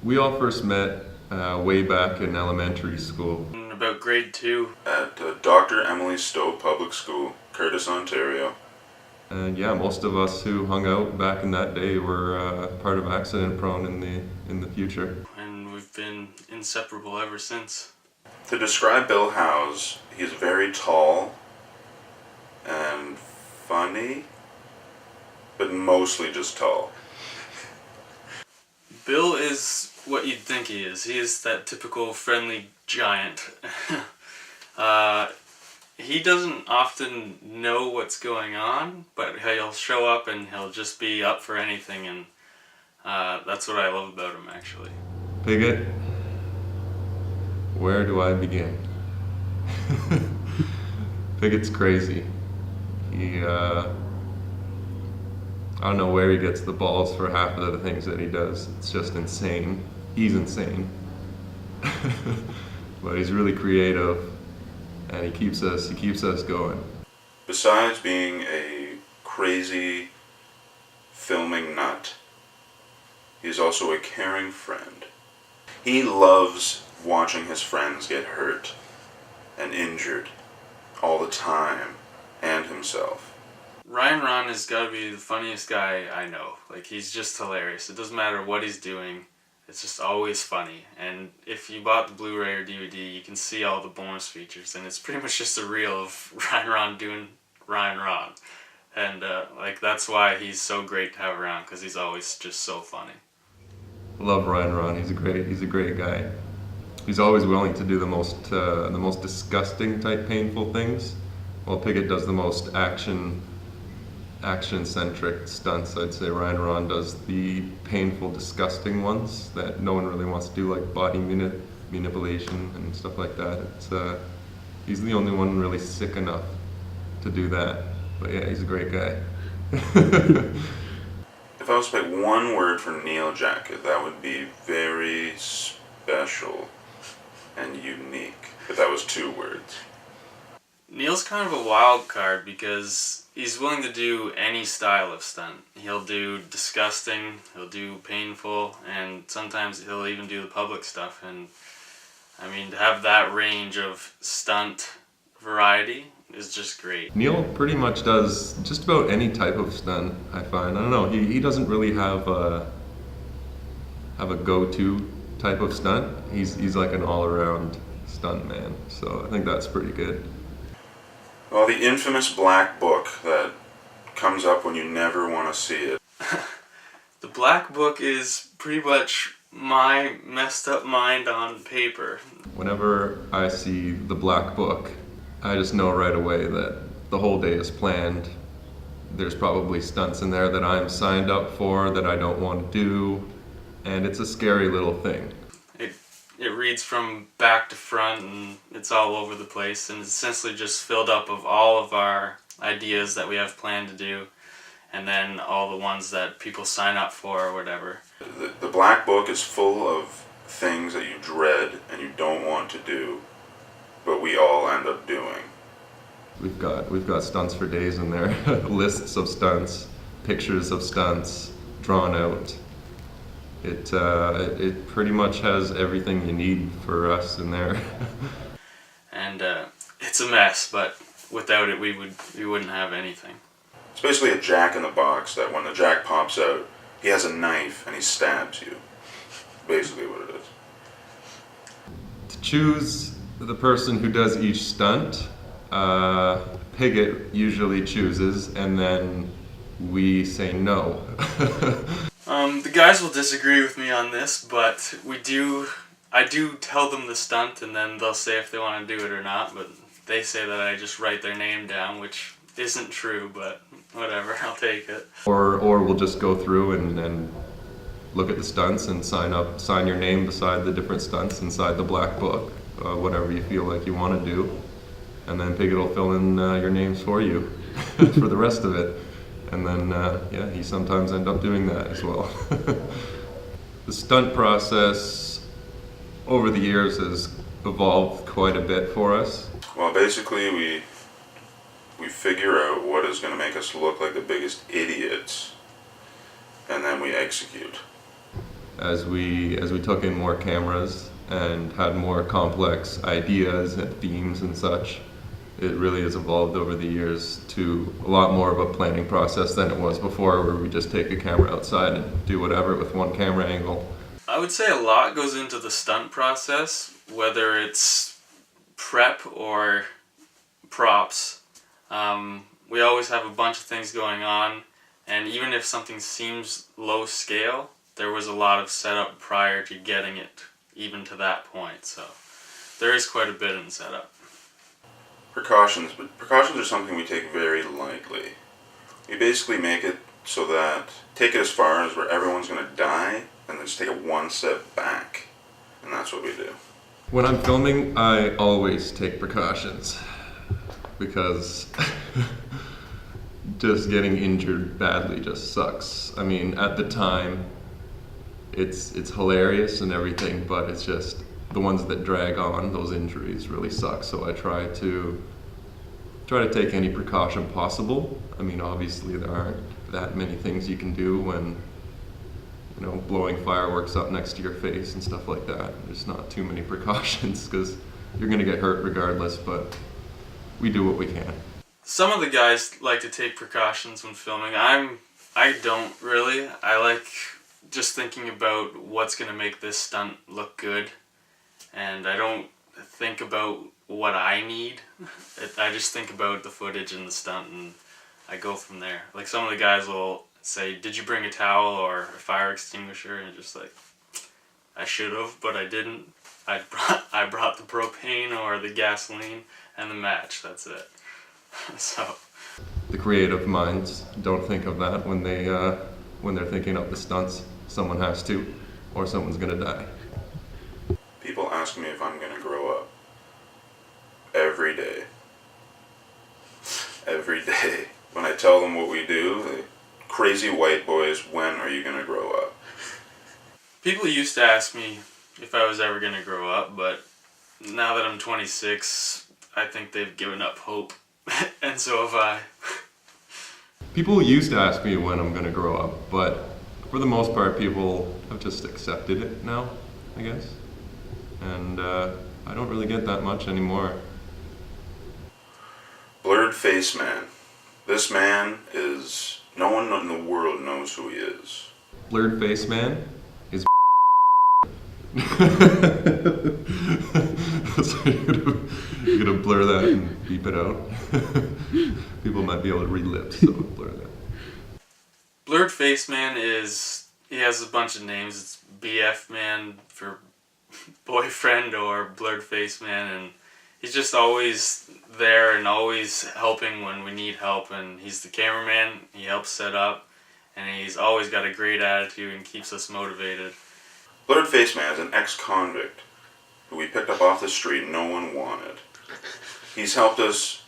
We all first met way back in elementary school. In about grade 2. At Dr. Emily Stowe Public School, Curtis, Ontario. And yeah, most of us who hung out back in that day were part of accident prone in the future. And we've been inseparable ever since. To describe Bill Howse, he's very tall and funny, but mostly just tall. Bill is what you'd think he is. He is that typical friendly giant. He doesn't often know what's going on, but he'll show up and he'll just be up for anything, and that's what I love about him, actually. Piggott, where do I begin? Piggott's crazy. I don't know where he gets the balls for half of the things that he does. It's just insane. He's insane. But he's really creative, and he keeps us going. Besides being a crazy filming nut, he's also a caring friend. He loves watching his friends get hurt and injured all the time, and himself. Ryan Rawn has got to be the funniest guy I know. Like, he's just hilarious. It doesn't matter what he's doing. It's just always funny. And if you bought the Blu-ray or DVD, you can see all the bonus features. And it's pretty much just a reel of Ryan Rawn doing Ryan Rawn. And that's why he's so great to have around, because he's always just so funny. Love Ryan Rawn. He's a great guy. He's always willing to do the most disgusting type painful things, while Piggott does the most action-centric stunts. I'd say Ryan Rawn does the painful, disgusting ones that no one really wants to do, like body manipulation and stuff like that. He's the only one really sick enough to do that. But yeah, he's a great guy. If I was to pick one word for Neil Jacket, that would be very special and unique. But that was 2 words. Neil's kind of a wild card because he's willing to do any style of stunt. He'll do disgusting, he'll do painful, and sometimes he'll even do the public stuff. And I mean, to have that range of stunt variety is just great. Neil pretty much does just about any type of stunt, I find. I don't know, he doesn't really have a go-to type of stunt. He's like an all-around stunt man, so I think that's pretty good. Well, the infamous black book that comes up when you never want to see it. The black book is pretty much my messed up mind on paper. Whenever I see the black book, I just know right away that the whole day is planned. There's probably stunts in there that I'm signed up for that I don't want to do, and it's a scary little thing. It reads from back to front, and it's all over the place, and it's essentially just filled up of all of our ideas that we have planned to do, and then all the ones that people sign up for or whatever. The black book is full of things that you dread and you don't want to do, but we all end up doing. We've got stunts for days in there. Lists of stunts, pictures of stunts, drawn out. It pretty much has everything you need for us in there. And it's a mess, but without it we wouldn't have anything. It's basically a jack-in-the-box that when the jack pops out, he has a knife and he stabs you. Basically what it is. To choose the person who does each stunt, Piggott usually chooses, and then we say no. The guys will disagree with me on this, but I do tell them the stunt, and then they'll say if they want to do it or not, but they say that I just write their name down, which isn't true, but whatever, I'll take it. Or we'll just go through and look at the stunts and sign your name beside the different stunts inside the black book, whatever you feel like you want to do, and then Piggott will fill in your names for you for the rest of it. And then, yeah, he sometimes ends up doing that as well. The stunt process over the years has evolved quite a bit for us. Well, basically we figure out what is going to make us look like the biggest idiots, and then we execute. as we took in more cameras and had more complex ideas and themes and such, it really has evolved over the years to a lot more of a planning process than it was before, where we just take a camera outside and do whatever with one camera angle. I would say a lot goes into the stunt process, whether it's prep or props. We always have a bunch of things going on, and even if something seems low scale, there was a lot of setup prior to getting it even to that point, so there is quite a bit in setup. Precautions, but precautions are something we take very lightly. We basically make it so that, take it as far as where everyone's going to die, and then just take it one step back, and that's what we do. When I'm filming, I always take precautions, because just getting injured badly just sucks. I mean, at the time, it's hilarious and everything, but it's just the ones that drag on, those injuries really suck. So I try to take any precaution possible. I mean, obviously there aren't that many things you can do when, you know, blowing fireworks up next to your face and stuff like that. There's not too many precautions because you're gonna get hurt regardless, but we do what we can. Some of the guys like to take precautions when filming. I don't really. I like just thinking about what's going to make this stunt look good, and I don't think about what I need. I just think about the footage and the stunt, and I go from there. Like, some of the guys will say, "Did you bring a towel or a fire extinguisher?" And just like, I should have, but I didn't. I brought the propane or the gasoline and the match. That's it. So The creative minds don't think of that when they're thinking up the stunts. Someone has to, or someone's gonna die. People ask me if I'm going to grow up. Every day. Every day. When I tell them what we do, they, crazy white boys, when are you going to grow up? people used to ask me if I was ever going to grow up, but now that I'm 26, I think they've given up hope, and so have I. People used to ask me when I'm gonna grow up, but for the most part, people have just accepted it now, I guess. And I don't really get that much anymore. Blurred Face Man. This man is... no one in the world knows who he is. Blurred Face Man is so you're gonna blur that and beep it out. People might be able to read lips, so blur that. Blurred Face Man he has a bunch of names. It's BF Man for boyfriend or Blurred Face Man, and he's just always there and always helping when we need help, and he's the cameraman, he helps set up, and he's always got a great attitude and keeps us motivated. Blurred Face Man is an ex-convict who we picked up off the street no one wanted. He's helped us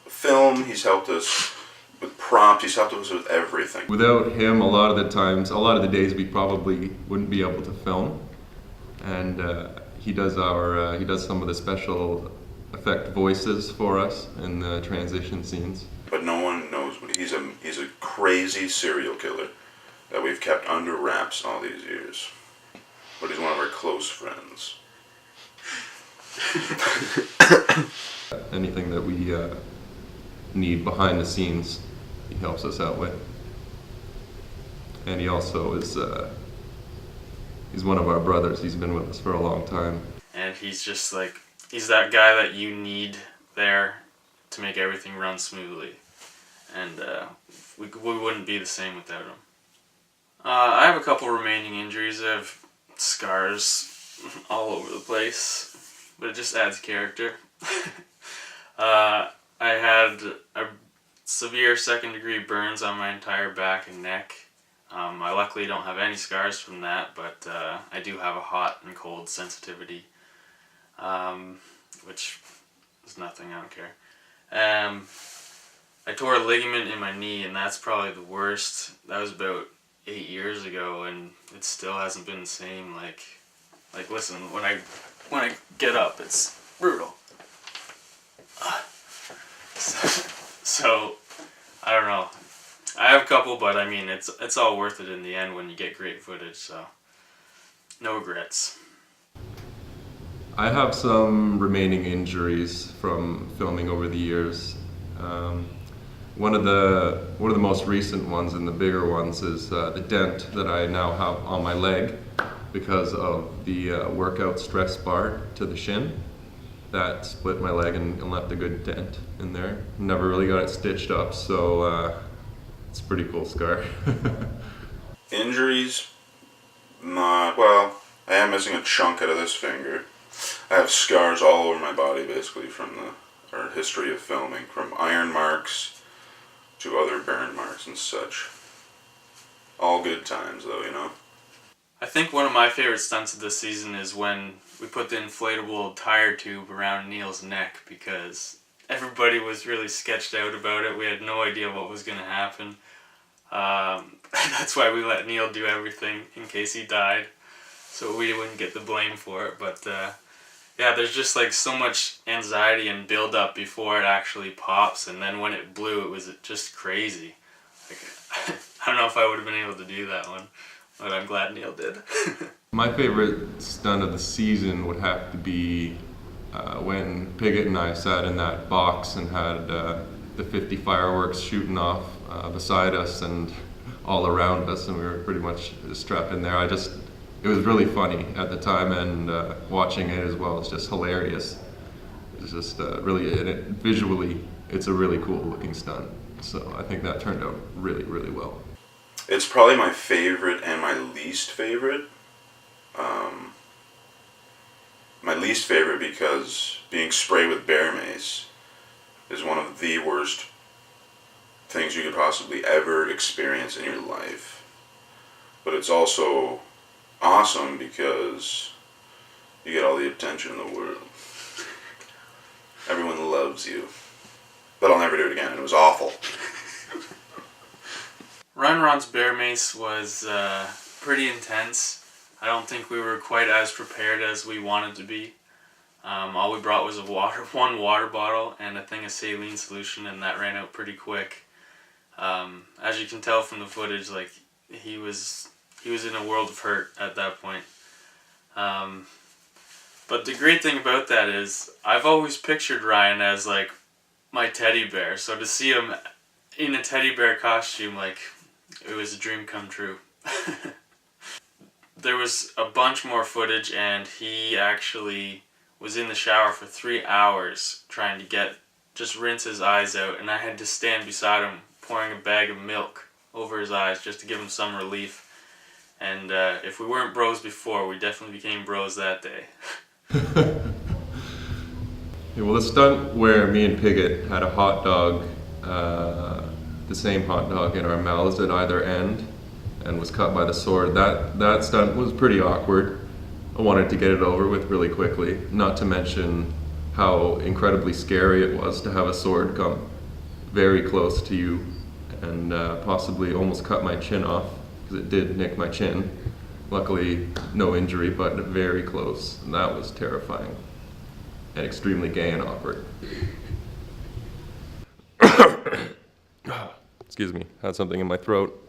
film, he's helped us with props, he's helped us with everything. Without him, a lot of the days we probably wouldn't be able to film. And he does some of the special effect voices for us in the transition scenes. But no one knows what he's a crazy serial killer that we've kept under wraps all these years. But he's one of our close friends. Anything that we need behind the scenes, he helps us out with. And he also is he's one of our brothers. He's been with us for a long time. And he's just like, he's that guy that you need there to make everything run smoothly. And we wouldn't be the same without him. I have a couple remaining injuries. I have scars all over the place, but it just adds character. I had a severe second-degree burns on my entire back and neck. I luckily don't have any scars from that, but I do have a hot and cold sensitivity, which is nothing, I don't care. I tore a ligament in my knee, and that's probably the worst. That was about 8 years ago, and it still hasn't been the same. Like listen, when I get up, it's brutal. So I don't know. I have a couple, but I mean, it's all worth it in the end when you get great footage. So No regrets. I have some remaining injuries from filming over the years. One of the most recent ones and the bigger ones is the dent that I now have on my leg because of the workout stress bar to the shin. That split my leg and left a good dent in there. Never really got it stitched up, so it's a pretty cool scar. Injuries? Not, well, I am missing a chunk out of this finger. I have scars all over my body basically from our history of filming, from iron marks to other burn marks and such. All good times though, you know? I think one of my favorite stunts of this season is when we put the inflatable tire tube around Neil's neck, because everybody was really sketched out about it. We had no idea what was going to happen. That's why we let Neil do everything in case he died, so we wouldn't get the blame for it. But yeah, there's just like so much anxiety and build up before it actually pops, and then when it blew, it was just crazy. Like, I don't know if I would have been able to do that one, but I'm glad Neil did. My favorite stunt of the season would have to be when Piggott and I sat in that box and had the 50 fireworks shooting off beside us and all around us, and we were pretty much strapped in there. It was really funny at the time, and watching it as well, it's just hilarious. It's just visually, it's a really cool looking stunt. So I think that turned out really, really well. It's probably my favorite and my least favorite. My least favorite because being sprayed with bear mace is one of the worst things you could possibly ever experience in your life. But it's also awesome because you get all the attention in the world. Everyone loves you. But I'll never do it again. It was awful. Ryan Rawn's bear mace was pretty intense. I don't think we were quite as prepared as we wanted to be. All we brought was one water bottle and a thing of saline solution, and that ran out pretty quick. As you can tell from the footage, like he was in a world of hurt at that point. But the great thing about that is I've always pictured Ryan as like my teddy bear. So to see him in a teddy bear costume, like, it was a dream come true. There was a bunch more footage, and he actually was in the shower for 3 hours trying to just rinse his eyes out, and I had to stand beside him pouring a bag of milk over his eyes just to give him some relief. And if we weren't bros before, we definitely became bros that day. Yeah, well, the stunt where me and Piggott had a hot dog, the same hot dog in our mouths at either end, and was cut by the sword, that stunt was pretty awkward. I wanted to get it over with really quickly, not to mention how incredibly scary it was to have a sword come very close to you and possibly almost cut my chin off, because it did nick my chin. Luckily, no injury, but very close, and that was terrifying and extremely gay and awkward. Excuse me, had something in my throat.